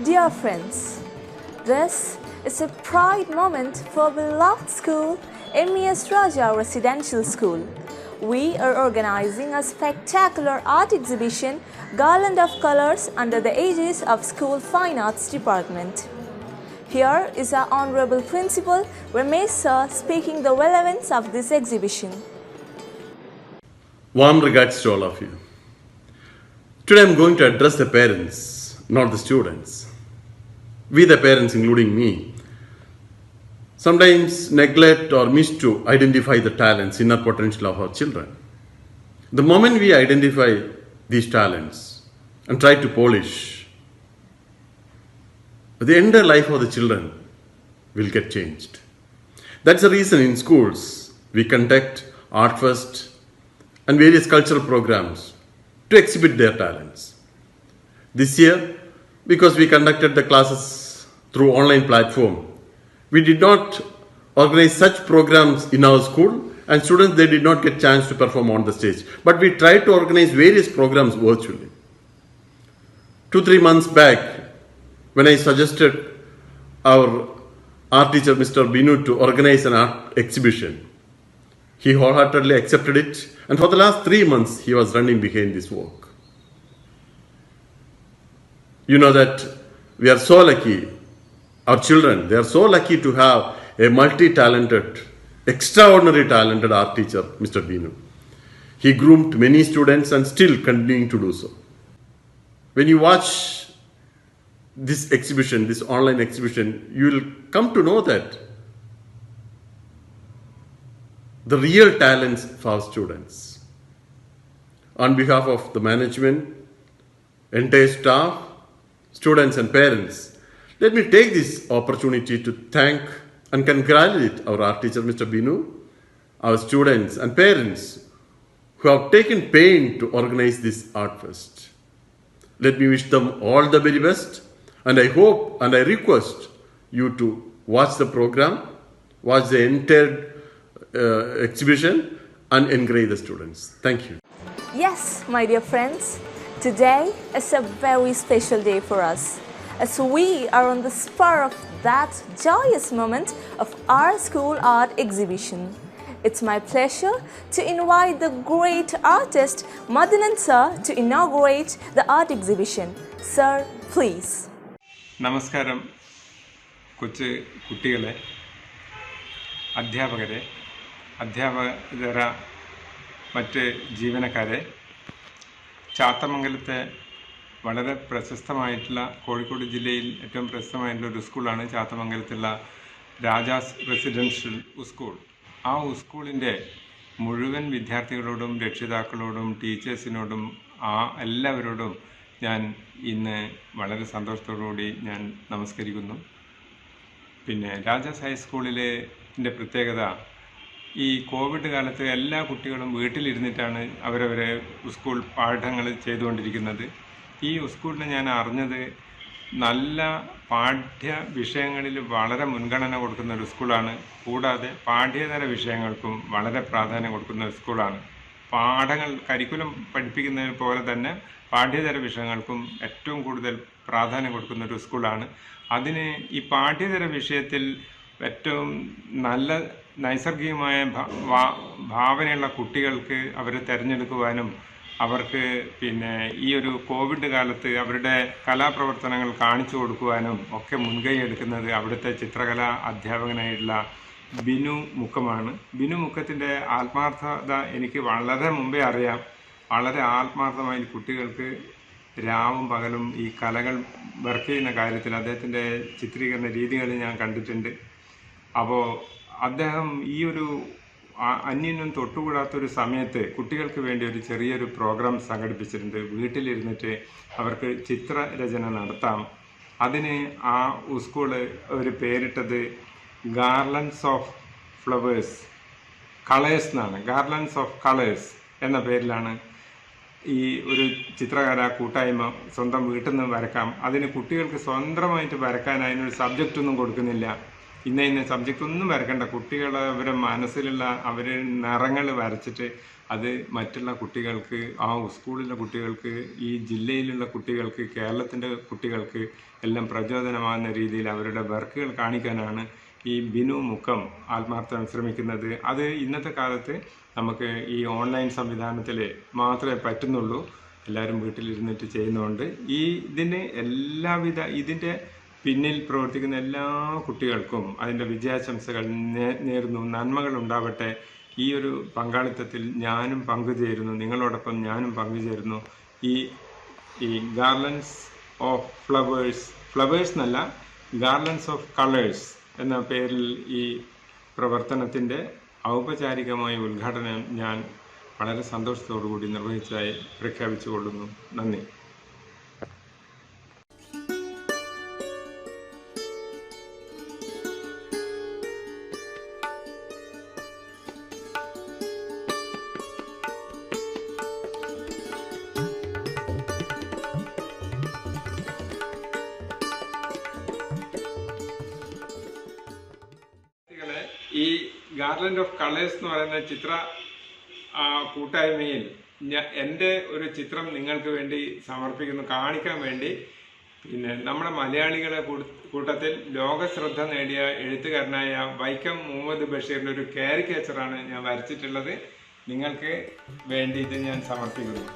Dear friends, this is a pride moment for beloved school, MES Raja Residential School. We are organizing a spectacular art exhibition, Garland of Colors, under the aegis of School Fine Arts Department. Here is our Honorable Principal, Ramesh Sir, speaking the relevance of this exhibition. Warm regards to all of you. Today I am going to address the parents, not the students. We the parents, including me, sometimes neglect or miss to identify the talents, inner potential of our children. The moment we identify these talents and try to polish, the entire life of the children will get changed. That's the reason in schools we conduct Art Fest and various cultural programs to exhibit their talents. This year, because we conducted the classes through online platform, we did not organize such programs in our school, and students, they did not get chance to perform on the stage. But we tried to organize various programs virtually. 2-3 months back, when I suggested our art teacher, Mr. Binu, to organize an art exhibition, he wholeheartedly accepted it, and for the last 3 months, he was running behind this work. You know that we are so lucky, our children, they are so lucky to have a multi-talented, extraordinary talented art teacher, Mr. Binu. He groomed many students and still continuing to do so. When you watch this exhibition, this online exhibition, you will come to know that the real talents for our students. On behalf of the management, entire staff, students and parents, let me take this opportunity to thank and congratulate our art teacher, Mr. Binu, our students and parents who have taken pain to organize this art fest. Let me wish them all the very best, and I hope and I request you to watch the program, watch the entire exhibition and encourage the students. Thank you. Yes, my dear friends, today is a very special day for us, as we are on the spur of that joyous moment of our school art exhibition. It's my pleasure to invite the great artist Madanand Sir to inaugurate the art exhibition. Sir, please. നമസ്കാരം കുട്ടികളെ, അധ്യാപകരെ, അധ്യാപകര മറ്റ് ജീവനക്കാരെ, ചാത്തമംഗലത്തെ വളരെ പ്രശസ്തമായിട്ടുള്ള കോഴിക്കോട് ജില്ലയിൽ ഏറ്റവും പ്രശസ്തമായിട്ടുള്ള ഒരു സ്കൂളാണ് ചാത്തമംഗലത്തുള്ള രാജാസ് റെസിഡൻഷ്യൽ സ്കൂൾ. ആ സ്കൂളിൻ്റെ മുഴുവൻ വിദ്യാർത്ഥികളോടും രക്ഷിതാക്കളോടും ടീച്ചേഴ്സിനോടും എല്ലാവരോടും ഞാൻ ഇന്ന് വളരെ സന്തോഷത്തോടുകൂടി ഞാൻ നമസ്കരിക്കുന്നു. പിന്നെ രാജാസ് ഹൈസ്കൂളിലെ പ്രത്യേകത, ഈ കോവിഡ് കാലത്ത് എല്ലാ കുട്ടികളും വീട്ടിലിരുന്നിട്ടാണ് അവരവരെ സ്കൂൾ പാഠങ്ങൾ ചെയ്തുകൊണ്ടിരിക്കുന്നത്. ഈ സ്കൂളിന് ഞാൻ അറിഞ്ഞത് നല്ല പാഠ്യ വിഷയങ്ങളിൽ വളരെ മുൻഗണന കൊടുക്കുന്ന ഒരു സ്കൂളാണ്. കൂടാതെ പാഠ്യേതര വിഷയങ്ങൾക്കും വളരെ പ്രാധാന്യം കൊടുക്കുന്ന ഒരു സ്കൂളാണ്. പാഠങ്ങൾ കരിക്കുലം പഠിപ്പിക്കുന്നതിന് പോലെ തന്നെ പാഠ്യേതര വിഷയങ്ങൾക്കും ഏറ്റവും കൂടുതൽ പ്രാധാന്യം കൊടുക്കുന്ന ഒരു സ്കൂളാണ്. അതിന് ഈ പാഠ്യേതര വിഷയത്തിൽ ഏറ്റവും നല്ല നൈസർഗികമായ ഭാവനയുള്ള കുട്ടികൾക്ക് അവരെ തിരഞ്ഞെടുക്കുവാനും അവർക്ക് ഈ ഒരു കോവിഡ് കാലത്ത് അവരുടെ കലാപ്രവർത്തനങ്ങൾ കാണിച്ചു കൊടുക്കുവാനും ഒക്കെ മുൻകൈ എടുക്കുന്നത് അവിടുത്തെ ചിത്രകലാ അധ്യാപകനായിട്ടുള്ള ബിനു മുക്കമാണ്. ബിനു മുക്കത്തിൻ്റെ ആത്മാർത്ഥത എനിക്ക് വളരെ മുമ്പേ അറിയാം. വളരെ ആത്മാർത്ഥമായി കുട്ടികൾക്ക് രാവും പകലും ഈ കലകൾ വർക്ക് ചെയ്യുന്ന കാര്യത്തിൽ അദ്ദേഹത്തിൻ്റെ ചിത്രീകരണ രീതികൾ ഞാൻ കണ്ടിട്ടുണ്ട്. അപ്പോൾ അദ്ദേഹം ഈ ഒരു അന്യനും തൊട്ടുകൂടാത്തൊരു സമയത്ത് കുട്ടികൾക്ക് വേണ്ടി ഒരു ചെറിയൊരു പ്രോഗ്രാം സംഘടിപ്പിച്ചിട്ടുണ്ട്. വീട്ടിലിരുന്നിട്ട് അവർക്ക് ചിത്രരചന നടത്താം. അതിന് ആ സ്കൂള് ഒരു പേരിട്ടത് ഗാർലൻഡ്സ് ഓഫ് ഫ്ലവേഴ്സ് കളേഴ്സ് എന്നാണ്. ഗാർലൻഡ്സ് ഓഫ് കളേഴ്സ് എന്ന പേരിലാണ് ഈ ഒരു ചിത്രകല കൂട്ടായ്മ. സ്വന്തം വീട്ടിൽ നിന്ന് വരക്കാം. അതിന് കുട്ടികൾക്ക് സ്വന്തമായിട്ട് വരക്കാൻ അതിനൊരു സബ്ജക്റ്റൊന്നും കൊടുക്കുന്നില്ല. ഇന്ന സബ്ജക്റ്റ് ഒന്നും വരക്കണ്ട. കുട്ടികൾ അവരുടെ മനസ്സിലുള്ള അവർ നിറങ്ങൾ വരച്ചിട്ട് അത് മറ്റുള്ള കുട്ടികൾക്ക്, ആ സ്കൂളിലെ കുട്ടികൾക്ക്, ഈ ജില്ലയിലുള്ള കുട്ടികൾക്ക്, കേരളത്തിൻ്റെ കുട്ടികൾക്ക് എല്ലാം പ്രചോദനമാകുന്ന രീതിയിൽ അവരുടെ വർക്കുകൾ കാണിക്കാനാണ് ഈ ബിനു മുക്കം ആത്മാർത്ഥം ശ്രമിക്കുന്നത്. അത് ഇന്നത്തെ കാലത്ത് നമുക്ക് ഈ ഓൺലൈൻ സംവിധാനത്തിൽ മാത്രമേ പറ്റുന്നുള്ളൂ. എല്ലാവരും വീട്ടിലിരുന്നിട്ട് ചെയ്യുന്നതുകൊണ്ട് ഇതിൻ്റെ പിന്നിൽ പ്രവർത്തിക്കുന്ന എല്ലാ കുട്ടികൾക്കും അതിൻ്റെ വിജയാശംസകൾ നേരുന്നു. നന്മകൾ ഉണ്ടാവട്ടെ. ഈ ഒരു പങ്കാളിത്തത്തിൽ ഞാനും പങ്കുചേരുന്നു, നിങ്ങളോടൊപ്പം ഞാനും പങ്കുചേരുന്നു. ഈ ഗാർലൻഡ്സ് ഓഫ് ഫ്ലവേഴ്സ് എന്നല്ല, ഗാർലൻഡ്സ് ഓഫ് കളേഴ്സ് എന്ന പേരിൽ ഈ പ്രവർത്തനത്തിൻ്റെ ഔപചാരികമായ ഉദ്ഘാടനം ഞാൻ വളരെ സന്തോഷത്തോടു കൂടി നിർവഹിച്ചതായി പ്രഖ്യാപിച്ചുകൊള്ളുന്നു. നന്ദി. ഈ ഗാർലൻഡ് ഓഫ് കളേഴ്സ് എന്ന് പറയുന്ന ചിത്ര കൂട്ടായ്മയിൽ എൻ്റെ ഒരു ചിത്രം നിങ്ങൾക്ക് വേണ്ടി സമർപ്പിക്കുന്നു, കാണിക്കാൻ വേണ്ടി. പിന്നെ നമ്മുടെ മലയാളികളെ കൂട്ടത്തിൽ ലോകശ്രദ്ധ നേടിയ എഴുത്തുകാരനായ വൈക്കം മുഹമ്മദ് ബഷീറിൻ്റെ ഒരു കാരിക്കേച്ചറാണ് ഞാൻ വരച്ചിട്ടുള്ളത്. നിങ്ങൾക്ക് വേണ്ടി ഇത് ഞാൻ സമർപ്പിക്കുന്നു.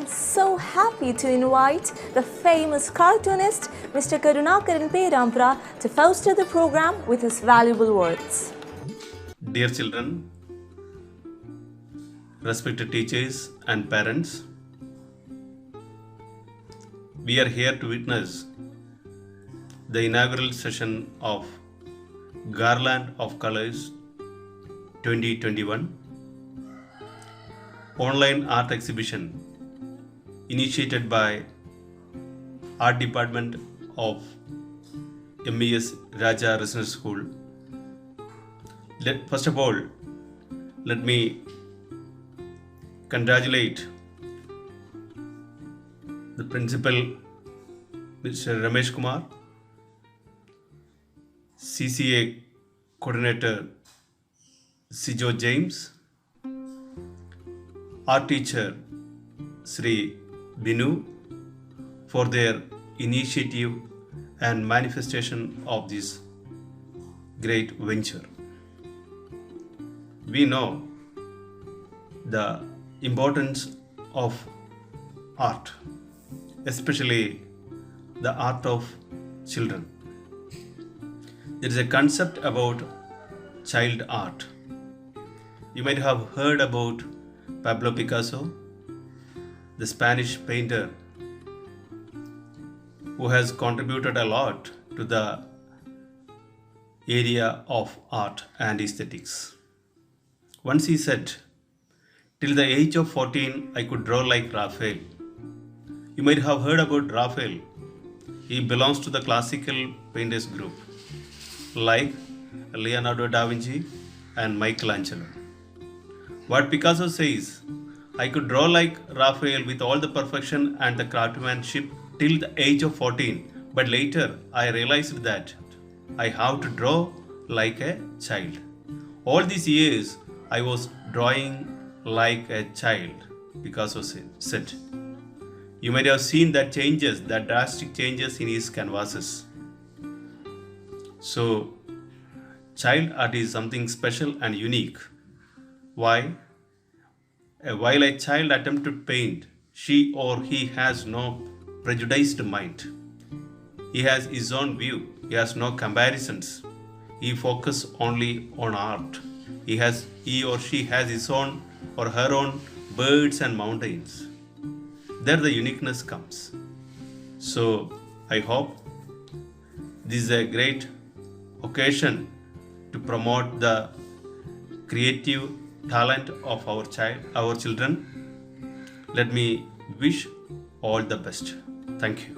am so happy to invite the famous cartoonist Mr. Karunakaran Perampra to foster the program with his valuable words. Dear children, respected teachers and parents, we are here to witness the inaugural session of Garland of Colors 2021 online art exhibition initiated by Art Department of MES Raja Residential School. First of all, let me congratulate the principal, Mr. Ramesh Kumar, CCA coordinator, Sijo James, art teacher, Sri Binu, for their initiative and manifestation of this great venture. We know the importance of art, especially the art of children. There is a concept about child art. You might have heard about Pablo Picasso, the Spanish painter who has contributed a lot to the area of art and aesthetics. Once he said, "Till the age of 14, I could draw like Raphael." You might have heard about Raphael. He belongs to the classical painters group, like Leonardo da Vinci and Michelangelo. What Picasso says, "I could draw like Raphael with all the perfection and the craftsmanship till the age of 14, but later I realized that I have to draw like a child. All these years I was drawing like a child," Picasso said. You might have seen that drastic changes in his canvases. So, child art is something special and unique. Why? While a child attempts to paint, she or he has no prejudiced mind. He has his own view. He has no comparisons. He focuses only on art. He or she has his own or her own birds and mountains. There the uniqueness comes. So I hope this is a great occasion to promote the creative talent of our children. Let me wish all the best. Thank you.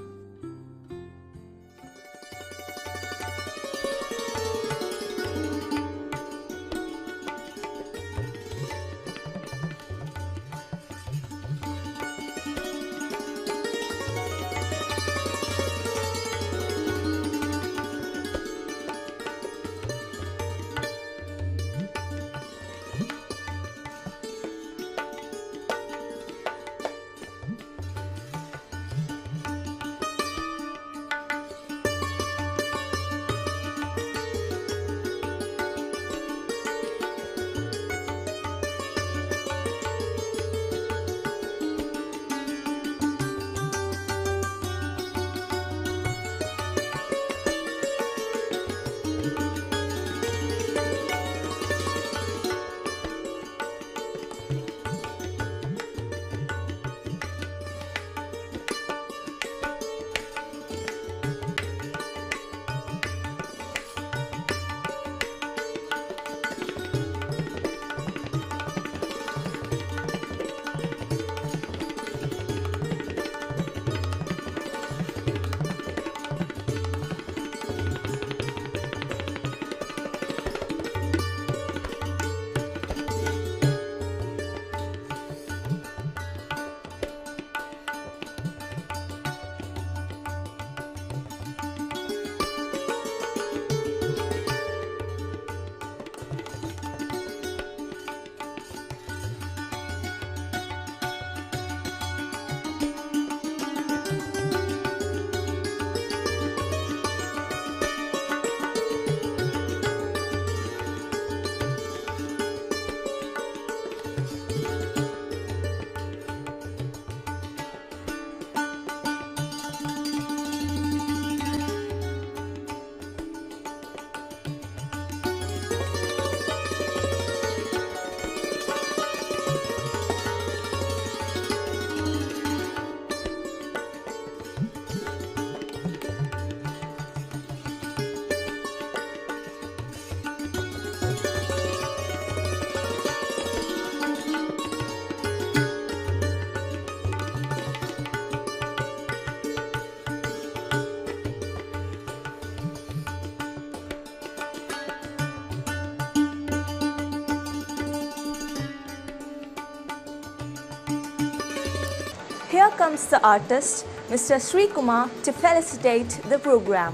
here comes the artist, Mr. Sri Kumar, to felicitate the program.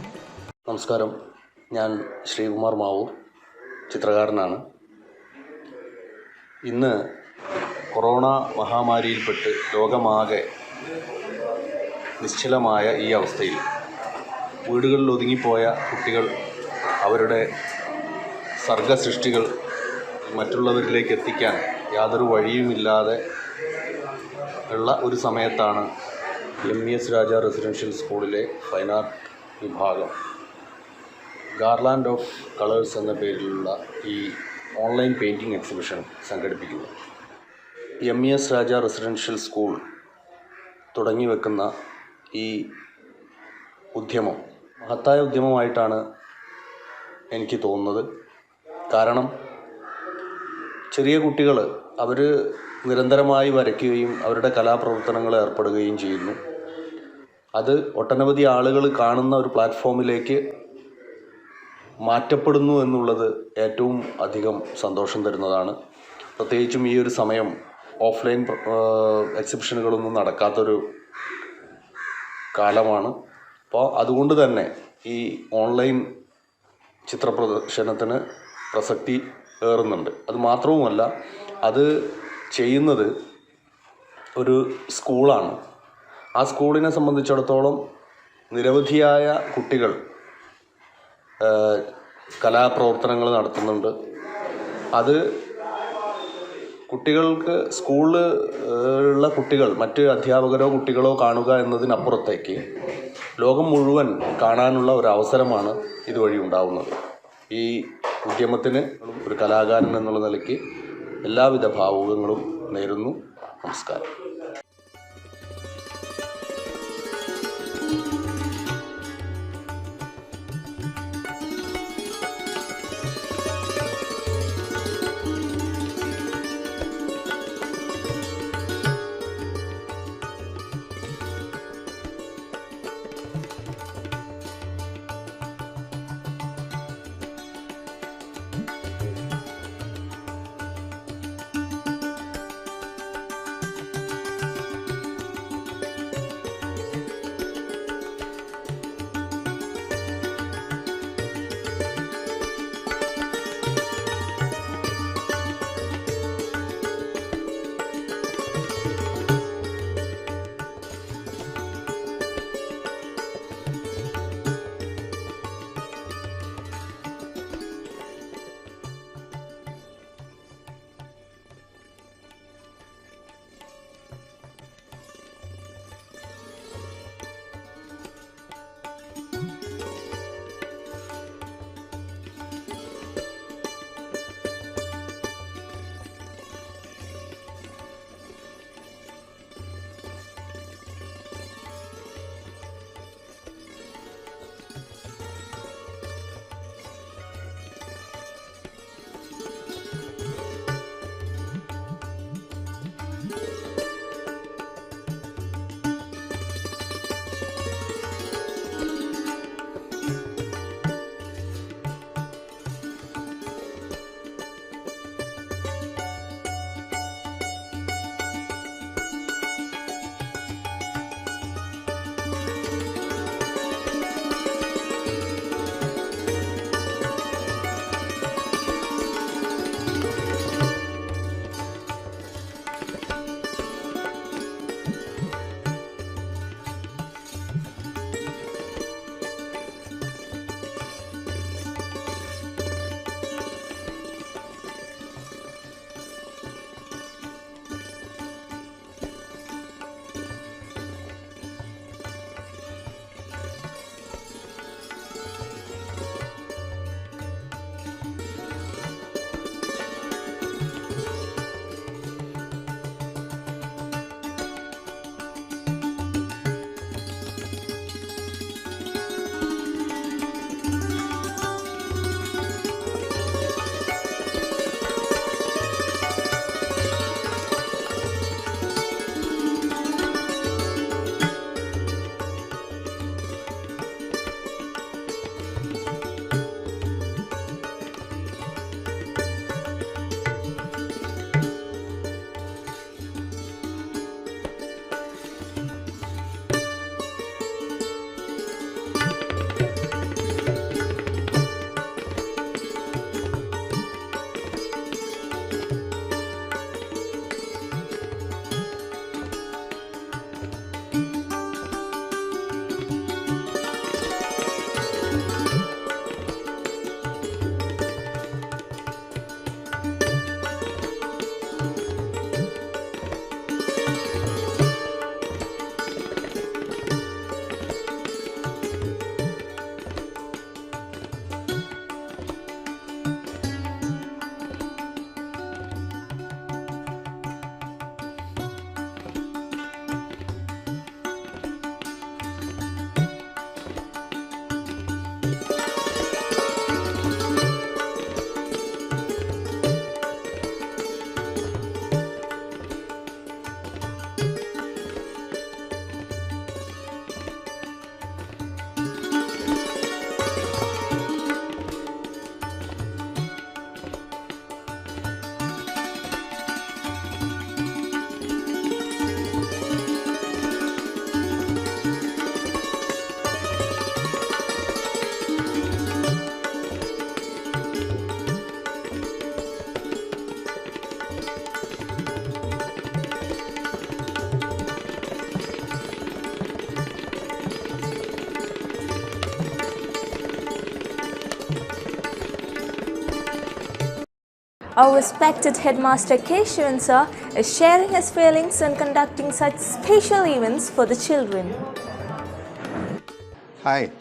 നമസ്കാരം, ഞാൻ ശ്രീകുമാർ മാവൂർ, ചിത്രകാരനാണ്. ഇന്ന് corona മഹാമാരിയിൽപ്പെട്ട് ലോകമാകെ നിശ്ചലമായ ഈ അവസ്ഥയിൽ വീടുകളിൽ ഒതുങ്ങിപ്പോയ കുട്ടികൾ അവരുടെ സർഗസൃഷ്ടികൾ മറ്റുള്ളവരിലേക്ക് എത്തിക്കാൻ യാതൊരു വഴിയുമില്ലാതെ ഉള്ള ഒരു സമയത്താണ് MES രാജ റെസിഡൻഷ്യൽ സ്കൂളിലെ ഫൈൻ ആർട്ട് വിഭാഗം ഗാർലാൻഡ് ഓഫ് കളേഴ്സ് എന്ന പേരിലുള്ള ഈ ഓൺലൈൻ പെയിൻറ്റിംഗ് എക്സിബിഷൻ സംഘടിപ്പിക്കുന്നു. MES രാജ റെസിഡൻഷ്യൽ സ്കൂൾ തുടങ്ങി വെക്കുന്ന ഈ ഉദ്യമം മഹത്തായ ഉദ്യമമായിട്ടാണ് എനിക്ക് തോന്നുന്നത്. കാരണം ചെറിയ കുട്ടികൾ അവർ നിരന്തരമായി വരയ്ക്കുകയും അവരുടെ കലാപ്രവർത്തനങ്ങളിൽ ഏർപ്പെടുകയും ചെയ്യുന്നു. അത് ഒട്ടനവധി ആളുകൾ കാണുന്ന ഒരു പ്ലാറ്റ്ഫോമിലേക്ക് മാറ്റപ്പെടുന്നു എന്നുള്ളത് ഏറ്റവും അധികം സന്തോഷം തരുന്നതാണ്. പ്രത്യേകിച്ചും ഈ ഒരു സമയം ഓഫ്ലൈൻ എക്സിബിഷനുകളൊന്നും നടക്കാത്തൊരു കാലമാണ്. അപ്പോൾ അതുകൊണ്ട് തന്നെ ഈ ഓൺലൈൻ ചിത്രപ്രദർശനത്തിന് പ്രസക്തി ഏറുന്നുണ്ട്. അത് മാത്രവുമല്ല, അത് ചെയ്യുന്നത് ഒരു സ്കൂളാണ്. ആ സ്കൂളിനെ സംബന്ധിച്ചിടത്തോളം നിരവധിയായ കുട്ടികൾ കലാപ്രവർത്തനങ്ങൾ നടത്തുന്നുണ്ട്. അത് കുട്ടികൾക്ക് സ്കൂളിൽ ഉള്ള കുട്ടികൾ മറ്റ് അധ്യാപകരോ കുട്ടികളോ കാണുക എന്നതിനപ്പുറത്തേക്ക് ലോകം മുഴുവൻ കാണാനുള്ള ഒരു അവസരമാണ് ഇതുവഴി ഉണ്ടാവുന്നത്. ഈ ഉദ്യമത്തിന് ഒരു കലാകാരൻ എന്നുള്ള നിലയ്ക്ക് എല്ലാവിധ ഭാവുകങ്ങളും നേരുന്നു. നമസ്കാരം. Our respected headmaster Keshavan sir is sharing his feelings and conducting such special events for the children. Hi,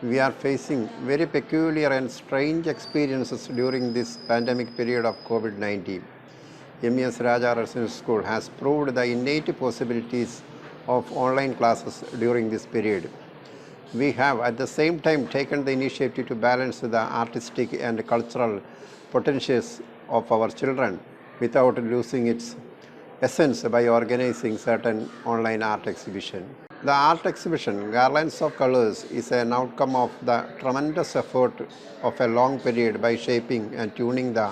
we are facing very peculiar and strange experiences during this pandemic period of COVID-19. MES Raja Residential School has proved the innate possibilities of online classes during this period. We have at the same time taken the initiative to balance the artistic and cultural potentials of our children without losing its essence by organizing certain online art exhibition. The art exhibition, Garlands of Colors, is an outcome of the tremendous effort of a long period by shaping and tuning the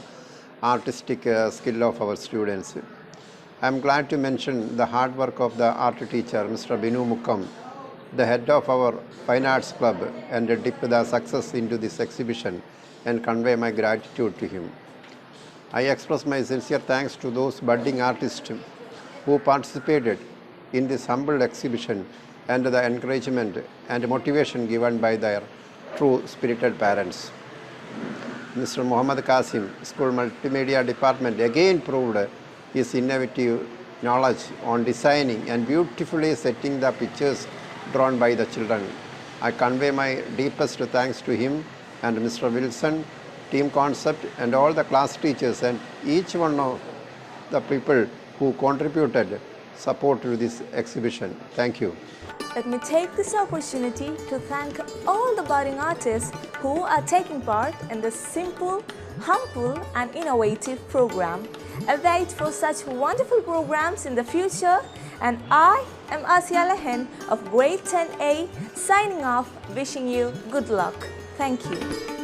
artistic skill of our students. I am glad to mention the hard work of the art teacher, Mr. Binu Mukkam, the head of our Fine Arts Club, and dip the success into this exhibition and convey my gratitude to him. I express my sincere thanks to those budding artists who participated in this humble exhibition and the encouragement and motivation given by their true spirited parents. Mr. Muhammad Qasim, School Multimedia Department, again proved his innovative knowledge on designing and beautifully setting the pictures drawn by the children. I convey my deepest thanks to him and Mr. Wilson, Team Concept, and all the class teachers and each one of the people who contributed support to this exhibition. Thank you. Let me take this opportunity to thank all the budding artists who are taking part in this simple, humble and innovative program. Await for such wonderful programs in the future, and I am Asia Lehen of Grade 10A signing off, wishing you good luck. Thank you.